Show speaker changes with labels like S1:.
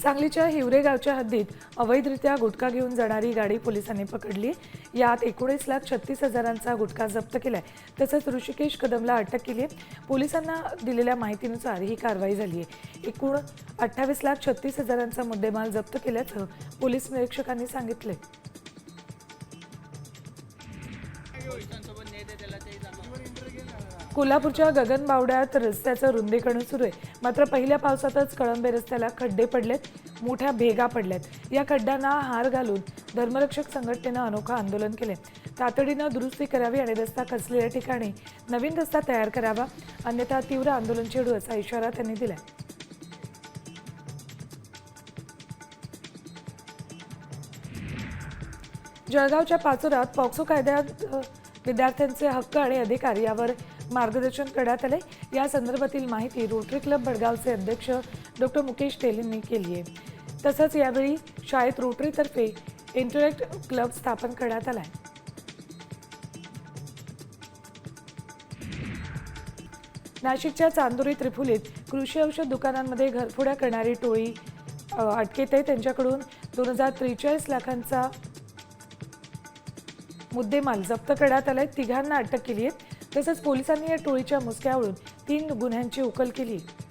S1: सांगलीच्या हिवरे गावच्या हद्दीत अवैधरित्या गुटखा घेऊन जाणारी गाडी पोलिसांनी पकडली। यात 19,36,000चा गुटखा जप्त केलाय। तसंच ऋषिकेश कदमला अटक केली आहे। पोलिसांना दिलेल्या माहितीनुसार ही कारवाई झाली आहे। एकूण 28,36,000चा मुद्देमाल जप्त केल्याचं पोलीस निरीक्षकांनी सांगितले। कोल्हापूरच्या गगनबावड्यात रस्त्याचं रुंदीकरण सुरू आहे। मात्र पहिल्या पावसातच कळंबे रस्त्याला खड्डे पडलेत, मोठ्या भेगा पडल्यात। या खड्ड्यांना हार घालून धर्मरक्षक संघटनेनं अनोखं आंदोलन केले। तातडीनं दुरुस्ती करावी आणि रस्ता खचलेल्या ठिकाणी नवीन रस्ता तयार करावा, अन्यथा तीव्र आंदोलन छेडू असा इशारा त्यांनी दिलाय। जळगावच्या पाचोऱ्यात पॉक्सो कायद्यात विद्यार्थ्यांचे हक्क आणि अधिकार यावर मार्गदर्शन करण्यात आले। या संदर्भातील माहिती रोटरी क्लब भडगावचे अध्यक्ष डॉ. मुकेश तेलींनी केली आहे। तसंच यावेळी शाळेत रोटरीतर्फे इंटरॅक्ट क्लब स्थापन करण्यात आला आहे। नाशिकच्या चांदोरी त्रिफुलीत कृषी औषध दुकानांमध्ये घरफोड्या करणारी टोळी अटकेत आहे। त्यांच्याकडून 2,043 लाखांचा मुद्देमाल जप्त करण्यात आलाय। तिघांना अटक केली आहे। तसंच पोलिसांनी या टोळीच्या मुसक्यावरून 3 गुन्ह्यांची उकल केली आहे।